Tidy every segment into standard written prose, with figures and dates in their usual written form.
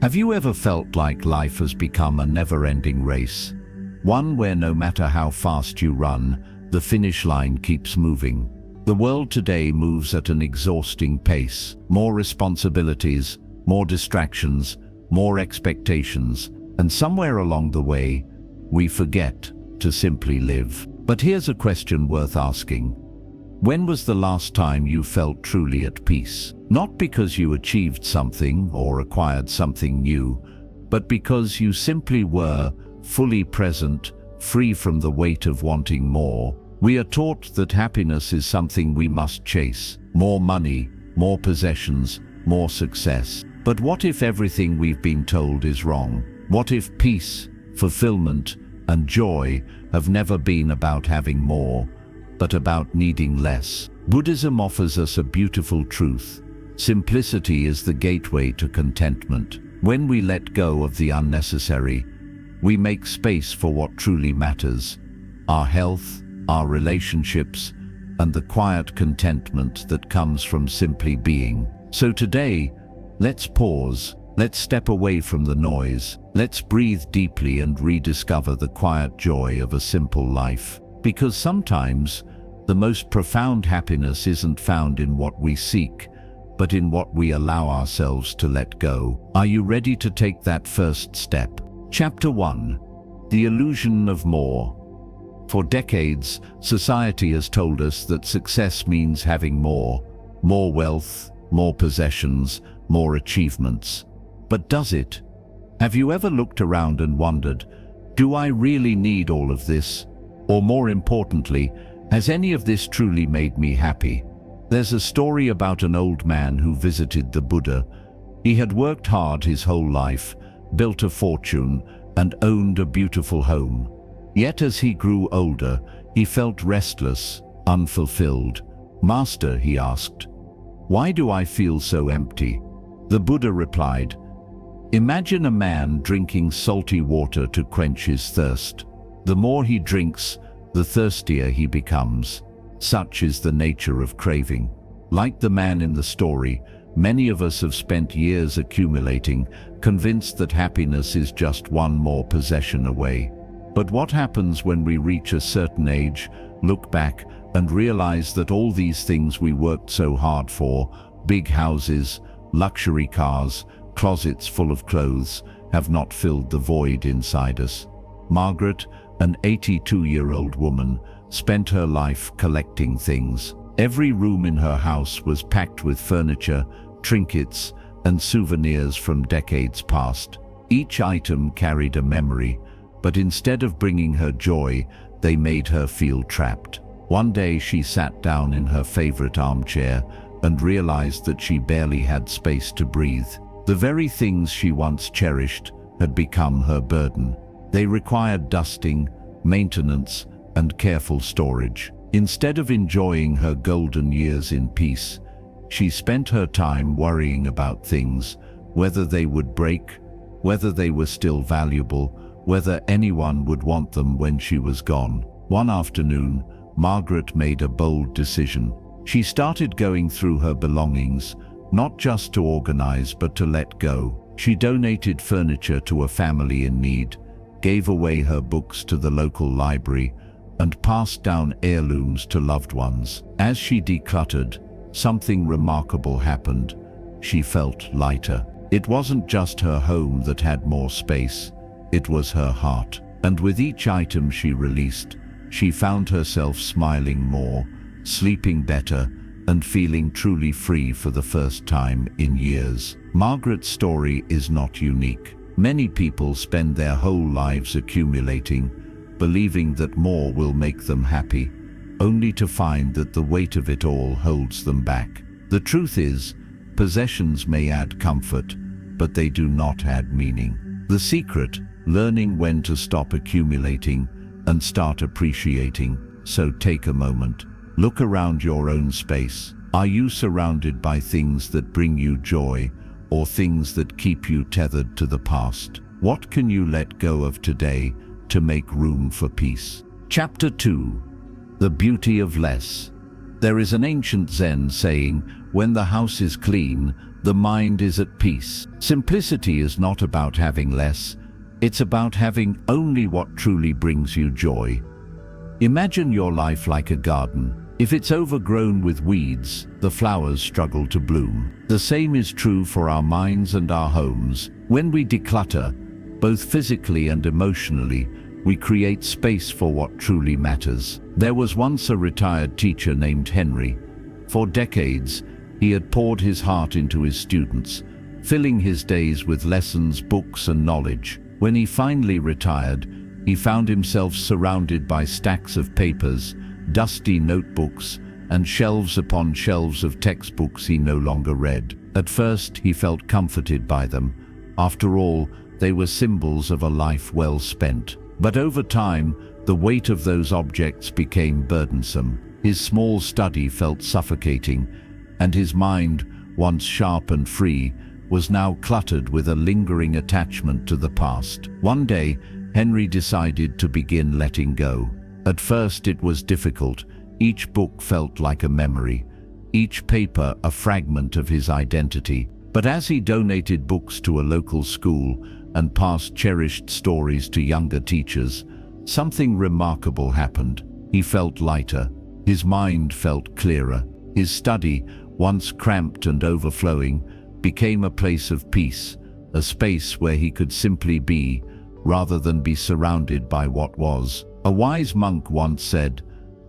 Have you ever felt like life has become a never-ending race? One where no matter how fast you run, the finish line keeps moving. The world today moves at an exhausting pace. More responsibilities, more distractions, more expectations, and somewhere along the way, we forget to simply live. But here's a question worth asking. When was the last time you felt truly at peace? Not because you achieved something or acquired something new, but because you simply were fully present, free from the weight of wanting more. We are taught that happiness is something we must chase. More money, more possessions, more success. But what if everything we've been told is wrong? What if peace, fulfillment, and joy have never been about having more, but about needing less? Buddhism offers us a beautiful truth. Simplicity is the gateway to contentment. When we let go of the unnecessary, we make space for what truly matters: our health, our relationships, and the quiet contentment that comes from simply being. So today, let's pause. Let's step away from the noise. Let's breathe deeply and rediscover the quiet joy of a simple life. Because sometimes, the most profound happiness isn't found in what we seek, but in what we allow ourselves to let go. Are you ready to take that first step? Chapter 1. The Illusion of More. For decades, society has told us that success means having more wealth, more possessions, more achievements. But does it? Have you ever looked around and wondered, do I really need all of this? Or more importantly, has any of this truly made me happy? There's a story about an old man who visited the Buddha. He had worked hard his whole life, built a fortune, and owned a beautiful home. Yet as he grew older, he felt restless, unfulfilled. "Master," he asked, "why do I feel so empty?" The Buddha replied, "Imagine a man drinking salty water to quench his thirst. The more he drinks, the thirstier he becomes. Such is the nature of craving." Like the man in the story, many of us have spent years accumulating, convinced that happiness is just one more possession away. But what happens when we reach a certain age, look back, and realize that all these things we worked so hard for, big houses, luxury cars, closets full of clothes, have not filled the void inside us? Margaret, an 82-year-old woman, spent her life collecting things. Every room in her house was packed with furniture, trinkets, and souvenirs from decades past. Each item carried a memory, but instead of bringing her joy, they made her feel trapped. One day she sat down in her favorite armchair and realized that she barely had space to breathe. The very things she once cherished had become her burden. They required dusting, maintenance, and careful storage. Instead of enjoying her golden years in peace, she spent her time worrying about things, whether they would break, whether they were still valuable, whether anyone would want them when she was gone. One afternoon, Margaret made a bold decision. She started going through her belongings, not just to organize but to let go. She donated furniture to a family in need, gave away her books to the local library, and passed down heirlooms to loved ones. As she decluttered, something remarkable happened. She felt lighter. It wasn't just her home that had more space, it was her heart. And with each item she released, she found herself smiling more, sleeping better, and feeling truly free for the first time in years. Margaret's story is not unique. Many people spend their whole lives accumulating, believing that more will make them happy, only to find that the weight of it all holds them back. The truth is, possessions may add comfort, but they do not add meaning. The secret: learning when to stop accumulating and start appreciating. So take a moment. Look around your own space. Are you surrounded by things that bring you joy, or things that keep you tethered to the past? What can you let go of today to make room for peace? Chapter 2. The Beauty of Less. There is an ancient Zen saying, "When the house is clean, the mind is at peace. Simplicity is not about having less, it's about having only what truly brings you joy. Imagine your life like a garden. If it's overgrown with weeds, the flowers struggle to bloom. The same is true for our minds and our homes. When we declutter, both physically and emotionally, we create space for what truly matters. There was once a retired teacher named Henry. For decades, he had poured his heart into his students, filling his days with lessons, books, and knowledge. When he finally retired, he found himself surrounded by stacks of papers, dusty notebooks, and shelves upon shelves of textbooks he no longer read. At first, he felt comforted by them. After all, they were symbols of a life well spent. But over time, the weight of those objects became burdensome. His small study felt suffocating, and his mind, once sharp and free, was now cluttered with a lingering attachment to the past. One day, Henry decided to begin letting go. At first it was difficult. Each book felt like a memory, each paper a fragment of his identity. But as he donated books to a local school and passed cherished stories to younger teachers, something remarkable happened. He felt lighter. His mind felt clearer. His study, once cramped and overflowing, became a place of peace, a space where he could simply be, rather than be surrounded by what was. A wise monk once said,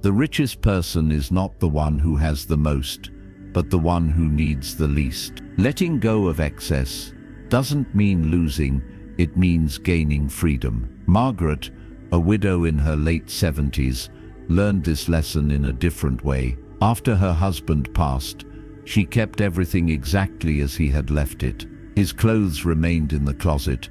"The richest person is not the one who has the most, but the one who needs the least." Letting go of excess doesn't mean losing, it means gaining freedom. Margaret, a widow in her late 70s, learned this lesson in a different way. After her husband passed, she kept everything exactly as he had left it. His clothes remained in the closet,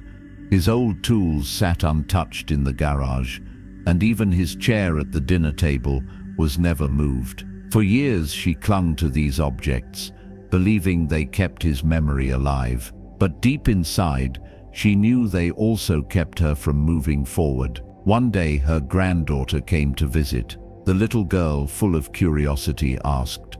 his old tools sat untouched in the garage, and even his chair at the dinner table was never moved. For years she clung to these objects, believing they kept his memory alive. But deep inside, she knew they also kept her from moving forward. One day her granddaughter came to visit. The little girl, full of curiosity, asked,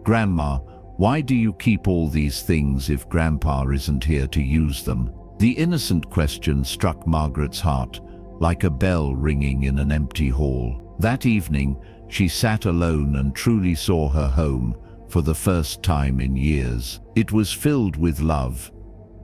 "Grandma, why do you keep all these things if Grandpa isn't here to use them?" The innocent question struck Margaret's heart, like a bell ringing in an empty hall. That evening, she sat alone and truly saw her home for the first time in years. It was filled with love,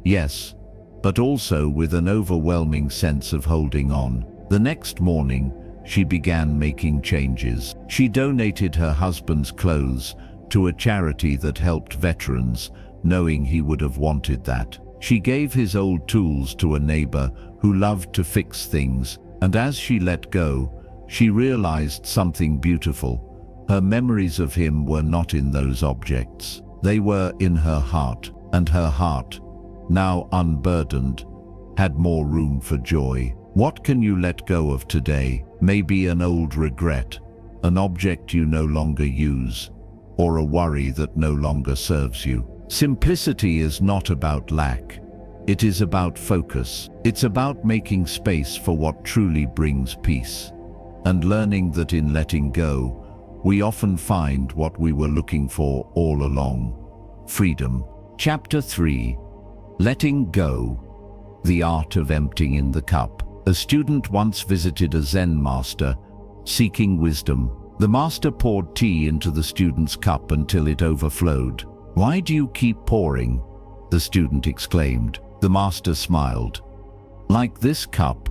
yes, but also with an overwhelming sense of holding on. The next morning, she began making changes. She donated her husband's clothes to a charity that helped veterans, knowing he would have wanted that. She gave his old tools to a neighbor who loved to fix things, and as she let go, she realized something beautiful. Her memories of him were not in those objects. They were in her heart, and her heart, now unburdened, had more room for joy. What can you let go of today? Maybe an old regret, an object you no longer use, or a worry that no longer serves you. Simplicity is not about lack. It is about focus. It's about making space for what truly brings peace, and learning that in letting go, we often find what we were looking for all along: freedom. Chapter 3. Letting Go. The Art of Emptying the Cup. A student once visited a Zen master, seeking wisdom. The master poured tea into the student's cup until it overflowed. "Why do you keep pouring?" the student exclaimed. The master smiled. "Like this cup,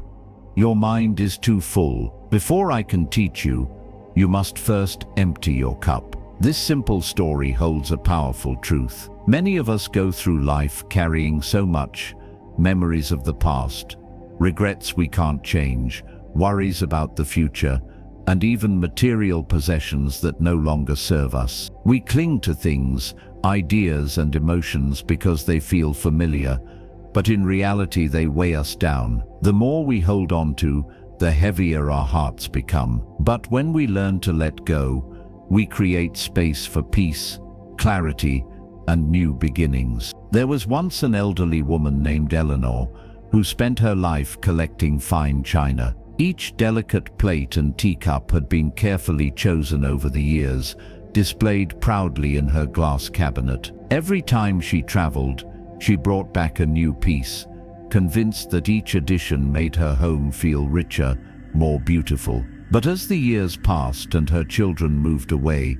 your mind is too full. Before I can teach you, you must first empty your cup." This simple story holds a powerful truth. Many of us go through life carrying so much: memories of the past, regrets we can't change, worries about the future, and even material possessions that no longer serve us. We cling to things, ideas, and emotions because they feel familiar, but in reality they weigh us down. The more we hold on to, the heavier our hearts become. But when we learn to let go, we create space for peace, clarity, and new beginnings. There was once an elderly woman named Eleanor who spent her life collecting fine china. Each delicate plate and teacup had been carefully chosen over the years, displayed proudly in her glass cabinet. Every time she traveled, she brought back a new piece, convinced that each addition made her home feel richer, more beautiful. But as the years passed and her children moved away,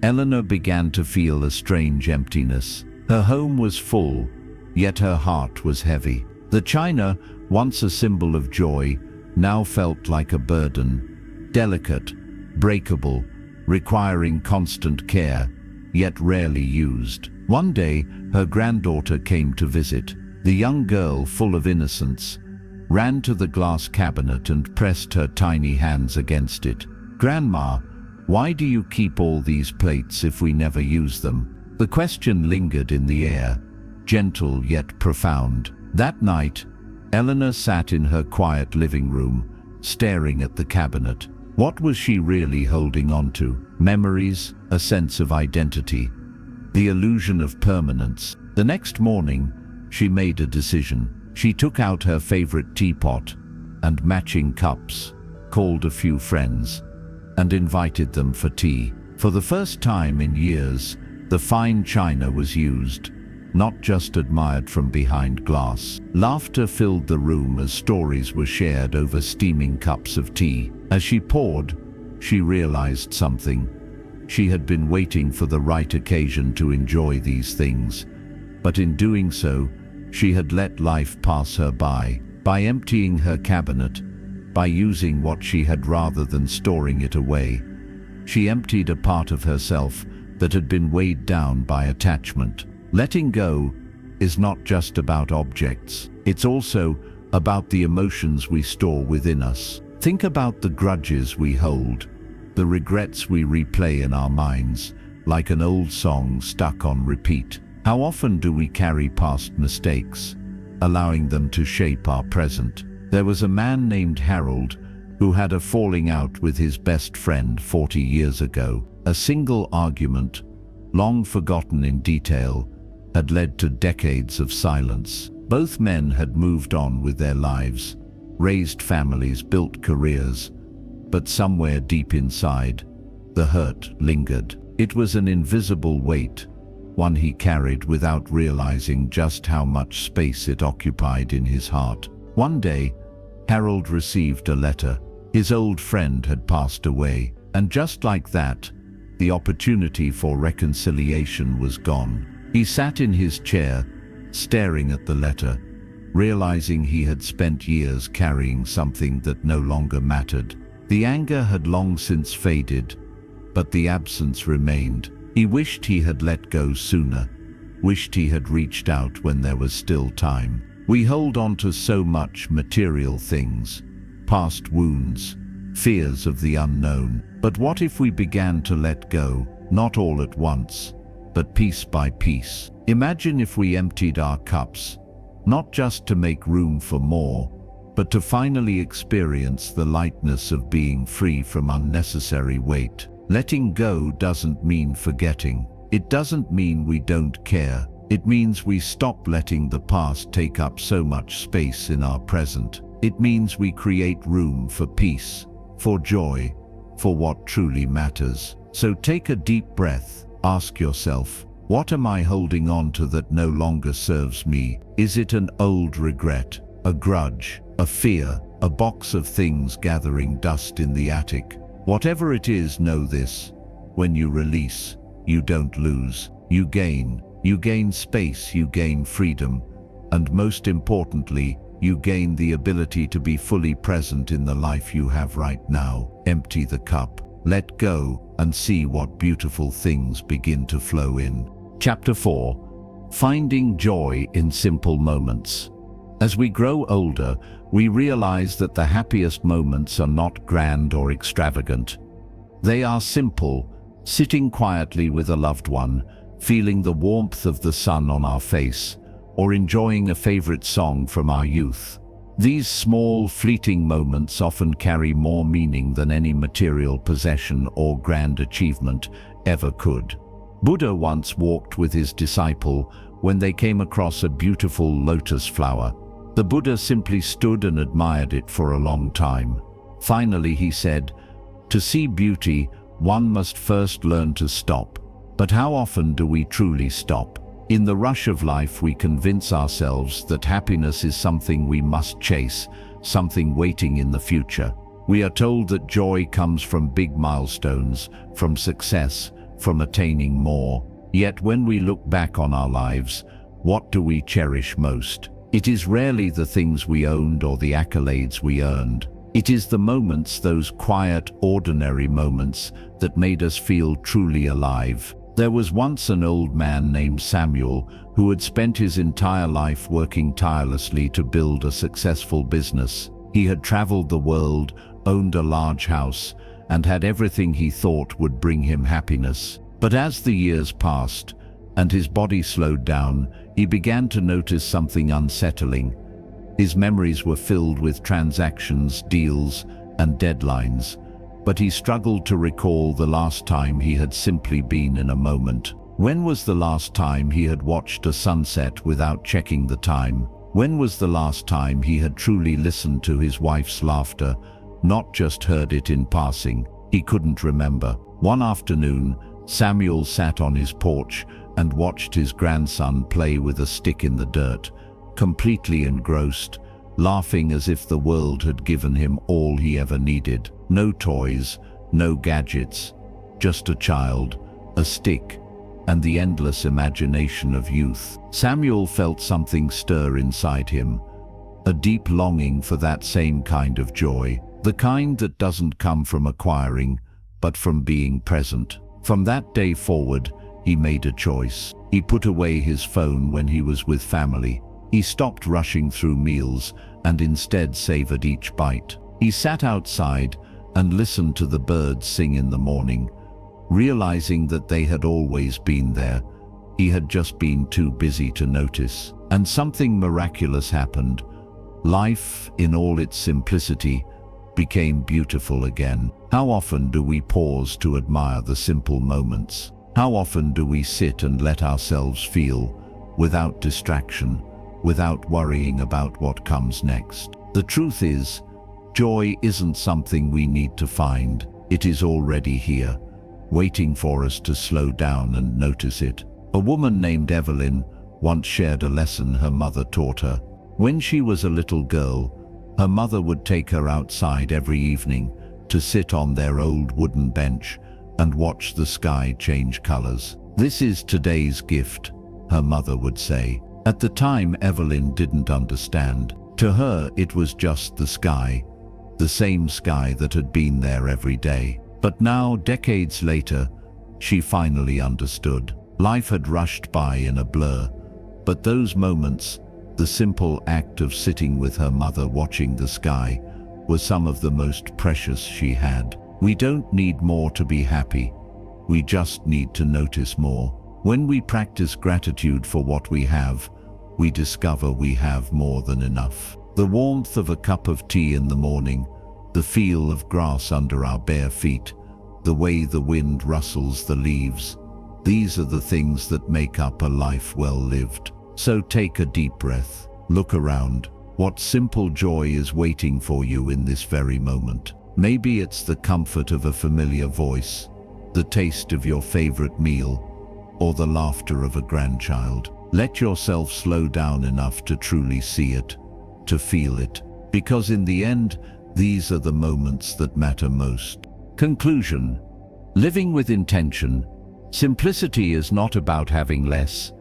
Eleanor began to feel a strange emptiness. Her home was full, yet her heart was heavy. The china, once a symbol of joy, now felt like a burden, delicate, breakable, requiring constant care, yet rarely used. One day, her granddaughter came to visit. The young girl, full of innocence, ran to the glass cabinet and pressed her tiny hands against it. "Grandma, why do you keep all these plates if we never use them?" The question lingered in the air, gentle yet profound. That night, Eleanor sat in her quiet living room, staring at the cabinet. What was she really holding on to? Memories, a sense of identity, the illusion of permanence. The next morning, she made a decision. She took out her favorite teapot and matching cups, called a few friends, and invited them for tea. For the first time in years, the fine china was used, not just admired from behind glass. Laughter filled the room as stories were shared over steaming cups of tea. As she poured, she realized something. She had been waiting for the right occasion to enjoy these things, but in doing so, she had let life pass her by emptying her cabinet, by using what she had rather than storing it away. She emptied a part of herself that had been weighed down by attachment. Letting go is not just about objects. It's also about the emotions we store within us. Think about the grudges we hold, the regrets we replay in our minds, like an old song stuck on repeat. How often do we carry past mistakes, allowing them to shape our present? There was a man named Harold who had a falling out with his best friend 40 years ago. A single argument, long forgotten in detail, had led to decades of silence. Both men had moved on with their lives, raised families, built careers, but somewhere deep inside, the hurt lingered. It was an invisible weight, one he carried without realizing just how much space it occupied in his heart. One day, Harold received a letter. His old friend had passed away, and just like that, the opportunity for reconciliation was gone. He sat in his chair, staring at the letter, realizing he had spent years carrying something that no longer mattered. The anger had long since faded, but the absence remained. He wished he had let go sooner, wished he had reached out when there was still time. We hold on to so much material things, past wounds, fears of the unknown. But what if we began to let go, not all at once, but piece by piece? Imagine if we emptied our cups, not just to make room for more, but to finally experience the lightness of being free from unnecessary weight. Letting go doesn't mean forgetting. It doesn't mean we don't care. It means we stop letting the past take up so much space in our present. It means we create room for peace, for joy, for what truly matters. So take a deep breath. Ask yourself, what am I holding on to that no longer serves me? Is it an old regret, a grudge, a fear, a box of things gathering dust in the attic? Whatever it is, know this: when you release, you don't lose, you gain. You gain space, you gain freedom, and most importantly, you gain the ability to be fully present in the life you have right now. Empty the cup, let go, and see what beautiful things begin to flow in. Chapter 4. Finding joy in simple moments. As we grow older, we realize that the happiest moments are not grand or extravagant. They are simple, sitting quietly with a loved one, feeling the warmth of the sun on our face, or enjoying a favorite song from our youth. These small, fleeting moments often carry more meaning than any material possession or grand achievement ever could. Buddha once walked with his disciple when they came across a beautiful lotus flower. The Buddha simply stood and admired it for a long time. Finally, he said, "To see beauty, one must first learn to stop. But how often do we truly stop? In the rush of life, we convince ourselves that happiness is something we must chase, something waiting in the future. We are told that joy comes from big milestones, from success, from attaining more. Yet when we look back on our lives, what do we cherish most? It is rarely the things we owned or the accolades we earned. It is the moments, those quiet, ordinary moments, that made us feel truly alive. There was once an old man named Samuel who had spent his entire life working tirelessly to build a successful business. He had traveled the world, owned a large house, and had everything he thought would bring him happiness. But as the years passed and his body slowed down, he began to notice something unsettling. His memories were filled with transactions, deals, and deadlines, but he struggled to recall the last time he had simply been in a moment. When was the last time he had watched a sunset without checking the time? When was the last time he had truly listened to his wife's laughter, not just heard it in passing? He couldn't remember. One afternoon, Samuel sat on his porch and watched his grandson play with a stick in the dirt, completely engrossed, laughing as if the world had given him all he ever needed. No toys, no gadgets, just a child, a stick, and the endless imagination of youth. Samuel felt something stir inside him, a deep longing for that same kind of joy, the kind that doesn't come from acquiring, but from being present. From that day forward, he made a choice. He put away his phone when he was with family. He stopped rushing through meals and instead savored each bite. He sat outside and listened to the birds sing in the morning, realizing that they had always been there. He had just been too busy to notice. And something miraculous happened. Life, in all its simplicity, became beautiful again. How often do we pause to admire the simple moments? How often do we sit and let ourselves feel, without distraction, without worrying about what comes next? The truth is, joy isn't something we need to find. It is already here, waiting for us to slow down and notice it. A woman named Evelyn once shared a lesson her mother taught her. When she was a little girl, her mother would take her outside every evening to sit on their old wooden bench and watch the sky change colors. "This is today's gift," her mother would say. At the time, Evelyn didn't understand. To her, it was just the sky, the same sky that had been there every day. But now, decades later, she finally understood. Life had rushed by in a blur, but those moments, the simple act of sitting with her mother watching the sky, was some of the most precious she had. We don't need more to be happy. We just need to notice more. When we practice gratitude for what we have, we discover we have more than enough. The warmth of a cup of tea in the morning, the feel of grass under our bare feet, the way the wind rustles the leaves, these are the things that make up a life well lived. So take a deep breath. Look around. What simple joy is waiting for you in this very moment? Maybe it's the comfort of a familiar voice, the taste of your favorite meal, or the laughter of a grandchild. Let yourself slow down enough to truly see it, to feel it, because in the end, these are the moments that matter most. Conclusion. Living with intention. Simplicity is not about having less.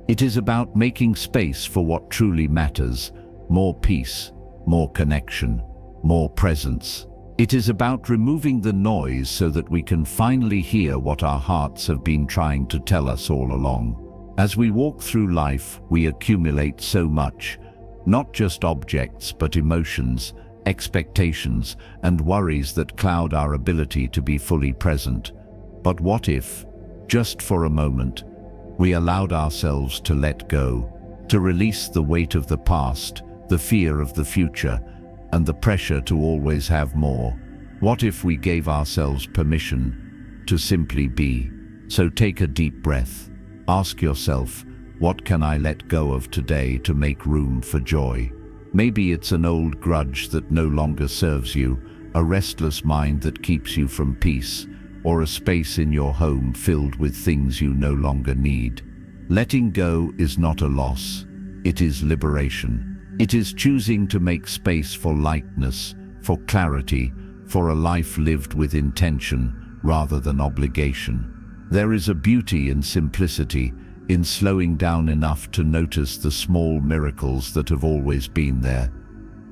It is about making space for what truly matters. More peace, more connection, more presence. It is about removing the noise so that we can finally hear what our hearts have been trying to tell us all along. As we walk through life, we accumulate so much, not just objects, but emotions, expectations, and worries that cloud our ability to be fully present. But what if, just for a moment, we allowed ourselves to let go, to release the weight of the past, the fear of the future, and the pressure to always have more? What if we gave ourselves permission to simply be? So take a deep breath. Ask yourself, what can I let go of today to make room for joy? Maybe it's an old grudge that no longer serves you, a restless mind that keeps you from peace, or a space in your home filled with things you no longer need. Letting go is not a loss, it is liberation. It is choosing to make space for lightness, for clarity, for a life lived with intention rather than obligation. There is a beauty in simplicity, in slowing down enough to notice the small miracles that have always been there.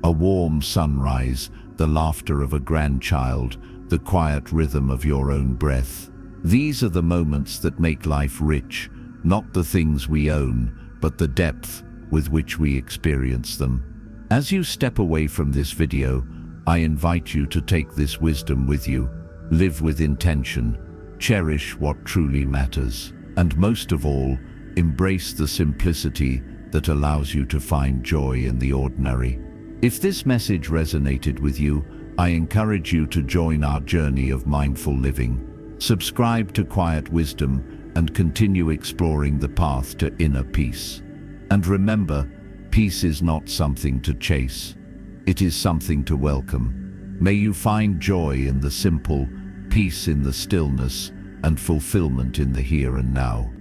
A warm sunrise, the laughter of a grandchild, the quiet rhythm of your own breath. These are the moments that make life rich, not the things we own, but the depth with which we experience them. As you step away from this video, I invite you to take this wisdom with you. Live with intention, cherish what truly matters, and most of all, embrace the simplicity that allows you to find joy in the ordinary. If this message resonated with you, I encourage you to join our journey of mindful living. Subscribe to Quiet Wisdom and continue exploring the path to inner peace. And remember, peace is not something to chase. It is something to welcome. May you find joy in the simple, peace in the stillness, and fulfillment in the here and now.